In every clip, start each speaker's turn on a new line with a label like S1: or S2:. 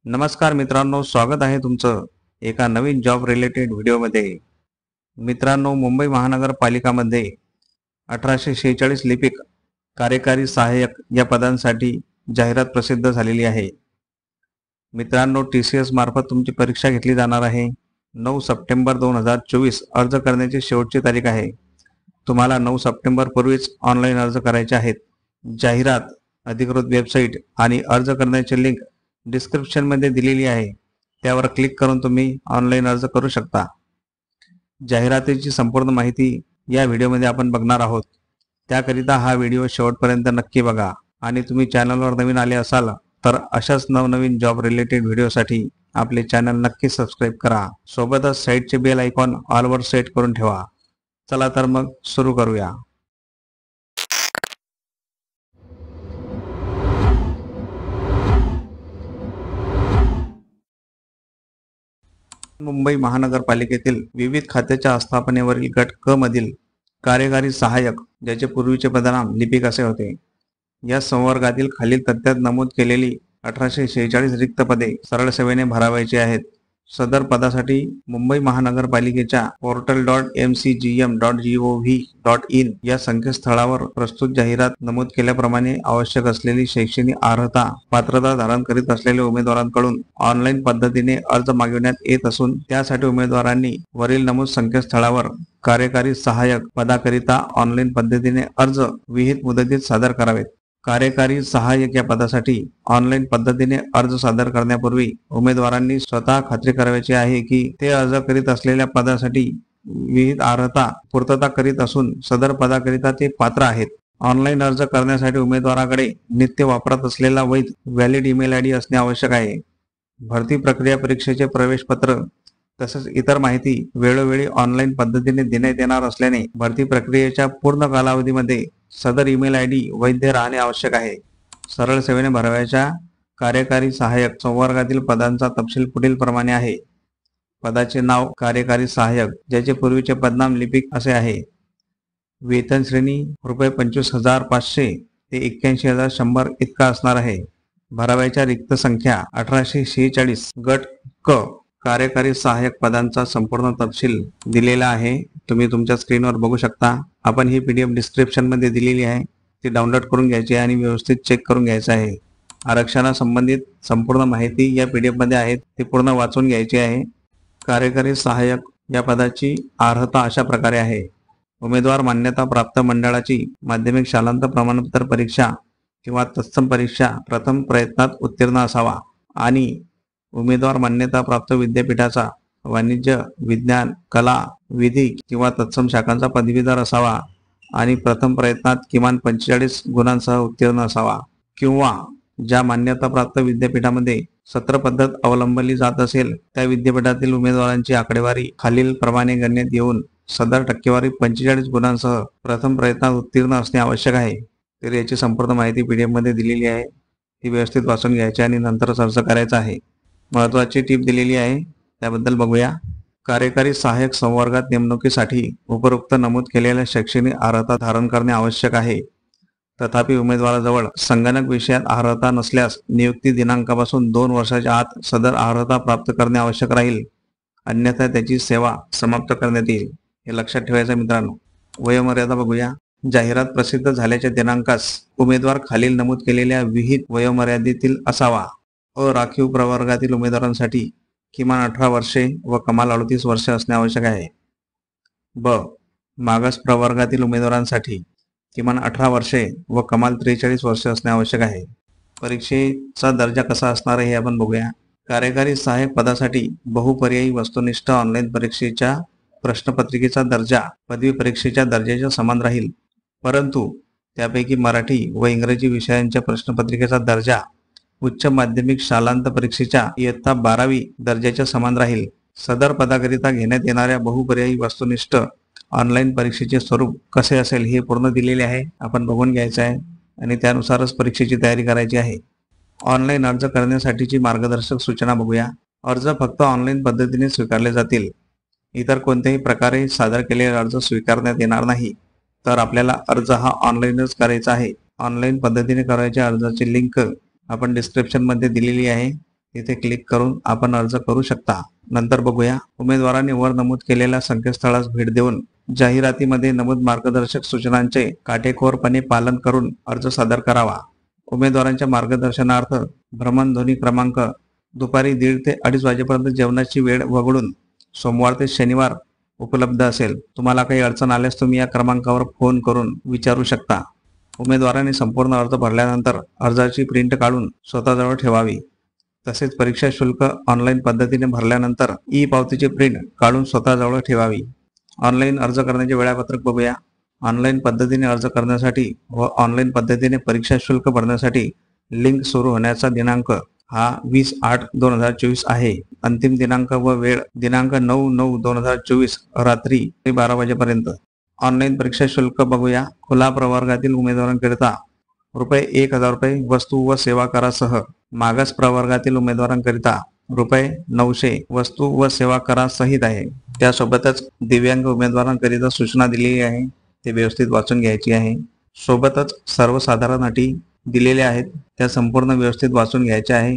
S1: नमस्कार मित्रांनो, स्वागत आहे तुमचं एका नवीन जॉब रिलेटेड व्हिडिओमध्ये। मित्रांनो, मुंबई महानगरपालिकामध्ये 1846 लिपिक कार्यकारी सहाय्यक या पदांसाठी जाहिरात प्रसिद्ध झालेली आहे। मित्रांनो, TCS मार्फत तुमची परीक्षा घेतली जाणार आहे। 9 सप्टेंबर 2024 अर्ज करण्याची शेवटची तारीख आहे। तुम्हाला 9 सप्टेंबर पूर्वीच ऑनलाईन अर्ज करायचे आहेत। जाहिरात, अधिकृत वेबसाईट आणि अर्ज करण्याची लिंक डिस्क्रिप्शन मध्ये दिलेली आहे। त्यावर क्लिक करून तुम्ही ऑनलाईन अर्ज करू शकता। जाहिरातीची संपूर्ण माहिती या व्हिडिओमध्ये आपण बघणार आहोत। त्याकरिता हा व्हिडिओ शेवटपर्यंत नक्की बघा आणि तुम्ही चॅनलवर नवीन आले असाल तर अशाच नवनवीन जॉब रिलेटेड व्हिडिओसाठी आपले चॅनल नक्की सबस्क्राइब करा। सोबतच साइडचे बेल आयकॉन ऑल वर सेट करून ठेवा। चला तर मग सुरू करूया। मुंबई महानगरपालिकेतील विविध खात्याच्या आस्थापनेवरील गट क मधील कार्यकारी सहाय्यक, ज्याचे पूर्वीचे पदनाम लिपिक असे होते, या संवर्गातील खालील तथ्यात नमूद केलेली 1846 रिक्त पदे सरळ सेवेने भरावायची आहेत। सदर पदासाठी मुंबई महानगरपालिकेच्या portal.mcgm.gov.in या संकेतस्थळावर प्रस्तुत जाहिरात नमूद केल्याप्रमाणे आवश्यक असलेली शैक्षणिक अर्हता, पात्रता धारण करीत असलेल्या उमेदवारांकडून ऑनलाईन पद्धतीने अर्ज मागविण्यात येत असून त्यासाठी उमेदवारांनी वरील नमूद संकेतस्थळावर कार्यकारी सहाय्यक पदाकरिता ऑनलाईन पद्धतीने अर्ज विहित मुदतीत सादर करावेत। कार्यकारी सहाय्यक या पदासाठी ऑनलाईन पद्धतीने अर्ज सादर करण्यापूर्वी उमेदवारांनी स्वतः खात्री करायची आहे की ते अर्ज करीत असलेल्या पदासाठी विहित अर्हता पूर्तता करीत असून सदर पदाकरिता ते पात्र आहेत। ऑनलाईन अर्ज करण्यासाठी उमेदवाराकडे नित्य वापरत असलेला वैध व्हॅलिड ईमेल आयडी असणे आवश्यक आहे। भरती प्रक्रिया परीक्षेचे प्रवेश पत्र तसेच इतर माहिती वेळोवेळी ऑनलाईन पद्धतीने देण्यात येणार असल्याने भरती प्रक्रियेच्या पूर्ण कालावधीमध्ये सदर ईमेल आयडी वैध राहणे आवश्यक आहे। सरळ सेवेने भरावयाच्या कार्यकारी सहाय्यक संवर्गातील पदांचा तपशील पुढील प्रमाणे आहे। पदाचे नाव कार्यकारी सहाय्यक, ज्याचे पूर्वीचे पदनाम लिपिक असे आहे। वेतन श्रेणी ₹25,500 ते 81,100 इतका असणार आहे। भरावयाच्या रिक्त संख्या 1846। गट क कार्यकारी सहाय्यक पदांचा संपूर्ण तपशील दिलेला आहे, तुम्ही तुमच्या स्क्रीनवर बघू शकता। आपण ही PDF डिस्क्रिप्शन मध्ये दिलेली आहे, ती डाउनलोड करून घ्यायची आणि व्यवस्थित चेक करून घ्यायचं आहे। आरक्षणासंबंधित संपूर्ण माहिती या PDF मध्ये आहे, ती पूर्ण वाचून घ्यायची आहे। कार्यकारी सहाय्यक या पदाची अर्हता अशा प्रकारे आहे। उमेदवार मान्यता प्राप्त मंडळाची माध्यमिक शालांत प्रमाणपत्र परीक्षा किंवा तत्सम परीक्षा प्रथम प्रयत्नात उत्तीर्ण असावा आणि उमेदवार मान्यता प्राप्त विद्यापीठाचा वाणिज्य, विज्ञान, कला, विधी किंवा तत्सम शाखांचा पदवीधर असावा आणि प्रथम प्रयत्नात किमान 45 गुणांसह उत्तीर्ण असावा किंवा ज्या मान्यता प्राप्त विद्यापीठामध्ये सत्र पद्धत अवलंबली जात असेल त्या विद्यापीठातील उमेदवारांची आकडेवारी खालील प्रमाणे गणनेत येऊन सदर टक्केवारी 45 गुणांसह प्रथम प्रयत्नात उत्तीर्ण असणे आवश्यक आहे। तर याची संपूर्ण माहिती PDF मध्ये दिलेली आहे, ती व्यवस्थित वाचून घ्यायची आणि नंतरच अर्ज करायचा आहे। महत्त्वाची टीप दिलेली आहे, त्याबद्दल बघूया। कार्यकारी सहाय्यक संवर्गात नेमणुकीसाठी उपरोक्त नमूद केलेल्या शैक्षणिक अर्हता धारण करणे आवश्यक आहे। तथापि उमेदवाराजवळ संगणक विषयात अर्हता नसल्यास नियुक्ती दिनांकापासून 2 वर्षाच्या आत सदर अर्हता प्राप्त करणे आवश्यक राहील, अन्यथा त्याची सेवा समाप्त करण्यात येईल, हे लक्षात ठेवायचं मित्रांनो। वयोमर्यादा बघूया। जाहिरात प्रसिद्ध झाल्याच्या दिनांकास उमेदवार खालील नमूद केलेल्या विहित वयोमर्यादेतील असावा। राखीव प्रवर्गातील उमेदवारांसाठी किमान 18 वर्षे व कमाल 38 वर्षे असणे आवश्यक आहे। मागास प्रवर्गातील उमेदवारांसाठी किमान 18 वर्षे व कमाल 43 वर्षे असणे आवश्यक आहे। परीक्षेचा दर्जा कसा असणार आहे हे आपण बघूया। कार्यकारी सहाय्यक पदासाठी बहुपर्यायी वस्तुनिष्ठ ऑनलाईन परीक्षेच्या प्रश्नपत्रिकेचा दर्जा पदवी परीक्षेच्या दर्जाच्या समान राहील, परंतु त्यापैकी मराठी व इंग्रजी विषयांच्या प्रश्नपत्रिकेचा दर्जा उच्च माध्यमिक शालांत परीक्षेच्या इयत्ता 12वी दर्जाच्या समान राहील। सदर पदाकरिता घेण्यात येणाऱ्या बहुपर्यायी वस्तुनिष्ठ ऑनलाईन परीक्षेचे स्वरूप कसे असेल हे पूर्ण दिलेले आहे, आपण बघून घ्यायचं आहे आणि त्यानुसारच परीक्षेची तयारी करायची आहे। ऑनलाईन अर्ज करण्यासाठीची मार्गदर्शक सूचना बघूया। अर्ज फक्त ऑनलाईन पद्धतीने स्वीकारले जातील, इतर कोणत्याही प्रकारे सादर केलेले अर्ज स्वीकारण्यात येणार नाही। तर आपल्याला अर्ज हा ऑनलाईनच करायचा आहे। ऑनलाईन पद्धतीने करायच्या अर्जाची लिंक आपण डिस्क्रिप्शन मध्ये दिलेली आहे, इथे क्लिक करून आपण अर्ज करू शकता। नंतर बघूया, उमेदवारांनी वर नमूद केलेल्या संकेतस्थळास भेट देऊन जाहिरातीमध्ये नमूद मार्गदर्शक सूचनांचे काटेकोरपणे पालन करून अर्ज सादर करावा। उमेदवारांच्या मार्गदर्शनार्थ भ्रमणध्वनी क्रमांक दुपारी 1:30 ते 2:30 वाजेपर्यंत जेवणाची वेळ वगळून सोमवार ते शनिवार उपलब्ध असेल। तुम्हाला काही अडचण आल्यास तुम्ही या क्रमांकावर फोन करून विचारू शकता। उमेदवारांनी संपूर्ण अर्ज भरल्यानंतर अर्जाची प्रिंट काढून स्वतःजवळ ठेवावी। तसेच परीक्षा शुल्क ऑनलाईन पद्धतीने भरल्यानंतर ई पावतीची प्रिंट काढून स्वतःजवळ ठेवावी। ऑनलाईन अर्ज करण्याचे वेळापत्रक बघूया। ऑनलाईन पद्धतीने अर्ज करण्यासाठी व ऑनलाईन पद्धतीने परीक्षा शुल्क भरण्यासाठी लिंक सुरू होण्याचा दिनांक हा 20/8/2024 आहे। अंतिम दिनांक व वेळ दिनांक 9/9/2024 रात्री 12 वाजेपर्यंत। ऑनलाईन परीक्षा शुल्क बघूया। खुला प्रवर्गातील उमेदवारांकरिता ₹1000 वस्तू व सेवा करासह, मागास प्रवर्गातील उमेदवारांकरिता ₹900 वस्तू व सेवा करासहित आहे। त्यासोबतच दिव्यांग उमेदवारांकरिता सूचना दिलेली आहे, ते व्यवस्थित वाचून घ्यायची आहे। सोबतच सर्वसाधारण अटी दिलेल्या आहेत, त्या संपूर्ण व्यवस्थित वाचून घ्यायच्या आहे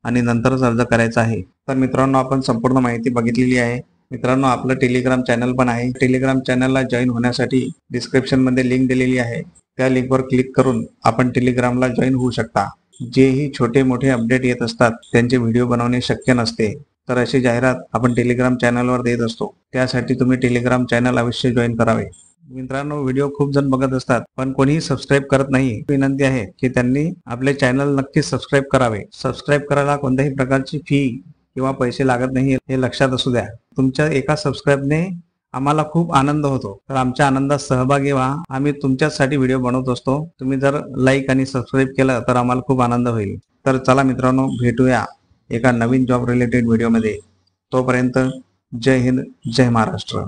S1: आणि नंतरच अर्ज करायचा आहे। तर मित्रांनो, आपण संपूर्ण माहिती बघितलेली आहे। मित्रांनो, आपलं टेलिग्राम चॅनल पण आहे। टेलिग्राम चॅनलला जॉईन होण्यासाठी डिस्क्रिप्शन मध्ये लिंक दिलेली आहे, त्या लिंकवर क्लिक करून आपण टेलिग्रामला जॉईन होऊ शकता। जेही छोटे मोठे अपडेट येत असतात त्यांचे व्हिडिओ बनवणे शक्य नसते, तर अशी जाहिरात आपण टेलिग्राम चॅनलवर देत असतो। त्यासाठी तुम्ही टेलिग्राम चॅनल अवश्य जॉईन करावे। मित्रांनो, व्हिडिओ खूप जण बघत असतात पण कोणीही सबस्क्राईब करत नाही। विनंती आहे की त्यांनी आपले चॅनल नक्की सबस्क्राईब करावे। सबस्क्राईब करायला कोणत्याही प्रकारची फी किंवा पैसे लागत नाही, हे लक्षात असू द्या। तुमच्या एका सबस्क्राईबने आम्हाला खूप आनंद होतो, तर आमच्या आनंदात सहभागी व्हा। आम्ही तुमच्यासाठी व्हिडिओ बनवत असतो। तुम्ही जर लाईक आणि सबस्क्राईब केलं तर आम्हाला खूप आनंद होईल। तर चला मित्रांनो, भेटूया एका नवीन जॉब रिलेटेड व्हिडिओमध्ये। तोपर्यंत जय हिंद, जय महाराष्ट्र।